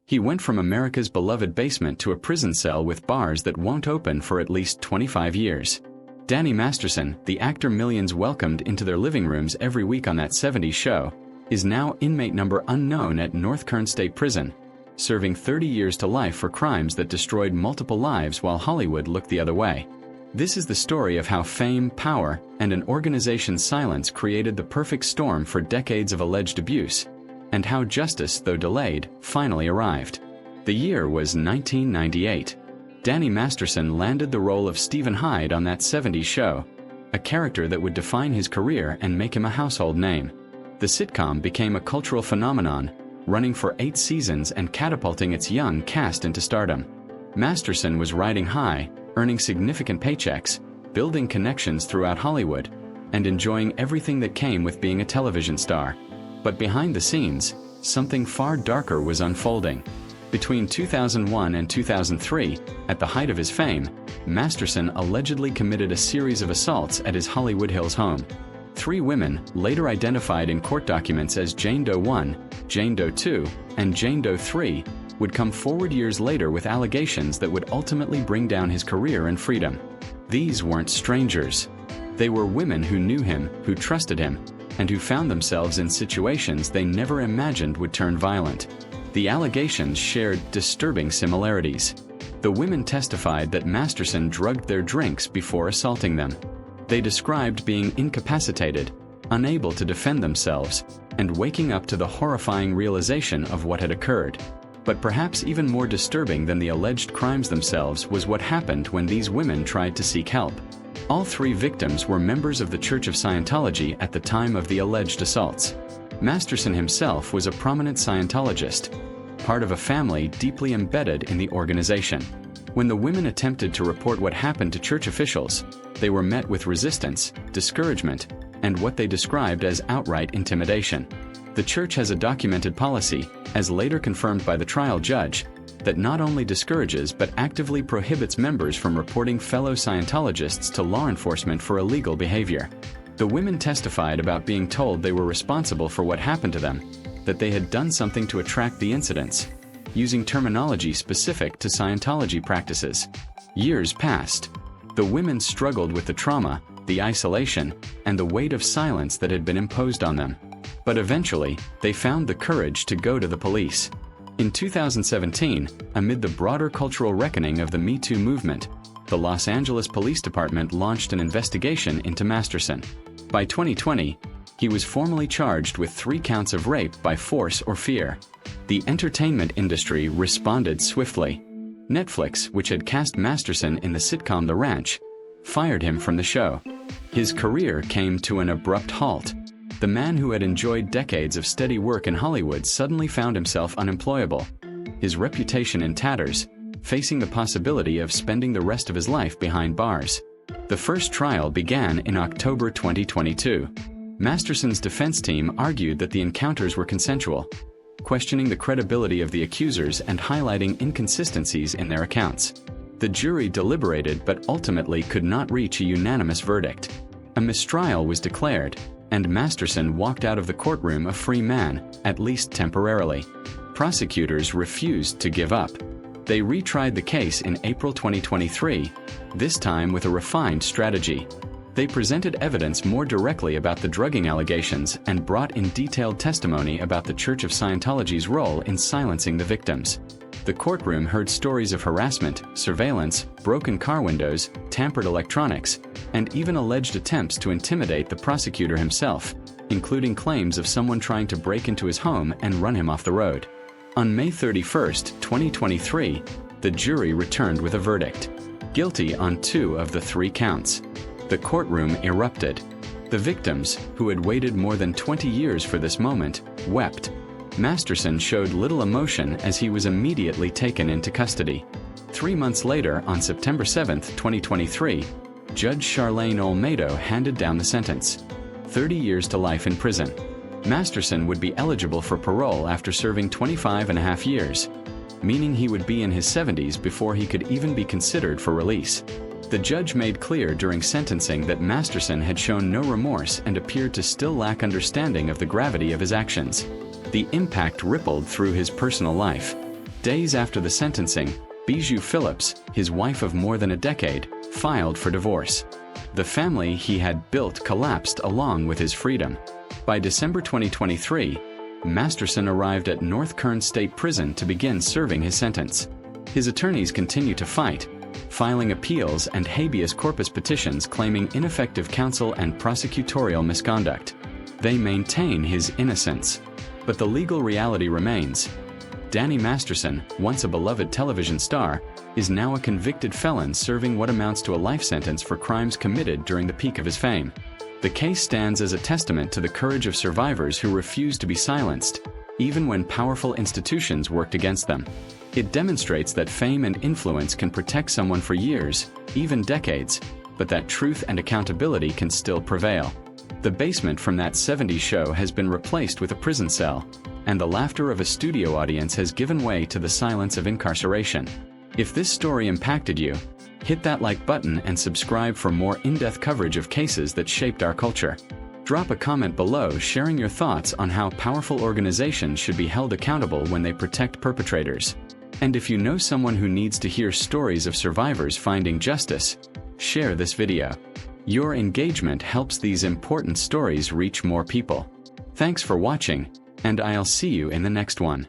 He went from America's beloved basement to a prison cell with bars that won't open for at least 25 years. Danny Masterson, the actor millions welcomed into their living rooms every week on that '70s show, is now inmate number unknown at North Kern State Prison, serving 30 years to life for crimes that destroyed multiple lives while Hollywood looked the other way. This is the story of how fame, power, and an organization's silence created the perfect storm for decades of alleged abuse, and how justice, though delayed, finally arrived. The year was 1998. Danny Masterson landed the role of Stephen Hyde on that '70s show, a character that would define his career and make him a household name. The sitcom became a cultural phenomenon, running for 8 seasons and catapulting its young cast into stardom. Masterson was riding high, earning significant paychecks, building connections throughout Hollywood, and enjoying everything that came with being a television star. But behind the scenes, something far darker was unfolding. Between 2001 and 2003, at the height of his fame, Masterson allegedly committed a series of assaults at his Hollywood Hills home. 3 women, later identified in court documents as Jane Doe 1, Jane Doe 2, and Jane Doe 3, would come forward years later with allegations that would ultimately bring down his career and freedom. These weren't strangers. They were women who knew him, who trusted him, and who found themselves in situations they never imagined would turn violent. The allegations shared disturbing similarities. The women testified that Masterson drugged their drinks before assaulting them. They described being incapacitated, unable to defend themselves, and waking up to the horrifying realization of what had occurred. But perhaps even more disturbing than the alleged crimes themselves was what happened when these women tried to seek help. All 3 victims were members of the Church of Scientology at the time of the alleged assaults. Masterson himself was a prominent Scientologist, part of a family deeply embedded in the organization. When the women attempted to report what happened to church officials, they were met with resistance, discouragement, and what they described as outright intimidation. The church has a documented policy, as later confirmed by the trial judge, that not only discourages but actively prohibits members from reporting fellow Scientologists to law enforcement for illegal behavior. The women testified about being told they were responsible for what happened to them, that they had done something to attract the incidents, using terminology specific to Scientology practices. Years passed. The women struggled with the trauma, the isolation, and the weight of silence that had been imposed on them. But eventually, they found the courage to go to the police. In 2017, amid the broader cultural reckoning of the Me Too movement, the Los Angeles Police Department launched an investigation into Masterson. By 2020, he was formally charged with 3 counts of rape by force or fear. The entertainment industry responded swiftly. Netflix, which had cast Masterson in the sitcom The Ranch, fired him from the show. His career came to an abrupt halt. The man who had enjoyed decades of steady work in Hollywood suddenly found himself unemployable, his reputation in tatters, facing the possibility of spending the rest of his life behind bars. The first trial began in October 2022. Masterson's defense team argued that the encounters were consensual, questioning the credibility of the accusers and highlighting inconsistencies in their accounts. The jury deliberated but ultimately could not reach a unanimous verdict. A mistrial was declared, and Masterson walked out of the courtroom a free man, at least temporarily. Prosecutors refused to give up. They retried the case in April 2023, this time with a refined strategy. They presented evidence more directly about the drugging allegations and brought in detailed testimony about the Church of Scientology's role in silencing the victims. The courtroom heard stories of harassment, surveillance, broken car windows, tampered electronics, and even alleged attempts to intimidate the prosecutor himself, including claims of someone trying to break into his home and run him off the road. On May 31, 2023, the jury returned with a verdict: guilty on 2 of the 3 counts. The courtroom erupted. The victims, who had waited more than 20 years for this moment, wept. Masterson showed little emotion as he was immediately taken into custody. 3 months later, on September 7, 2023, Judge Charlene Olmedo handed down the sentence: 30 years to life in prison. Masterson would be eligible for parole after serving 25.5 years, meaning he would be in his 70s before he could even be considered for release. The judge made clear during sentencing that Masterson had shown no remorse and appeared to still lack understanding of the gravity of his actions. The impact rippled through his personal life. Days after the sentencing, Bijou Phillips, his wife of more than a decade, filed for divorce. The family he had built collapsed along with his freedom. By December 2023, Masterson arrived at North Kern State Prison to begin serving his sentence. His attorneys continue to fight, filing appeals and habeas corpus petitions claiming ineffective counsel and prosecutorial misconduct. They maintain his innocence. But the legal reality remains. Danny Masterson, once a beloved television star, is now a convicted felon serving what amounts to a life sentence for crimes committed during the peak of his fame. The case stands as a testament to the courage of survivors who refuse to be silenced, even when powerful institutions worked against them. It demonstrates that fame and influence can protect someone for years, even decades, but that truth and accountability can still prevail. The basement from that 70s show has been replaced with a prison cell, and the laughter of a studio audience has given way to the silence of incarceration. If this story impacted you, hit that like button and subscribe for more in-depth coverage of cases that shaped our culture. Drop a comment below sharing your thoughts on how powerful organizations should be held accountable when they protect perpetrators. And if you know someone who needs to hear stories of survivors finding justice, share this video. Your engagement helps these important stories reach more people. Thanks for watching, and I'll see you in the next one.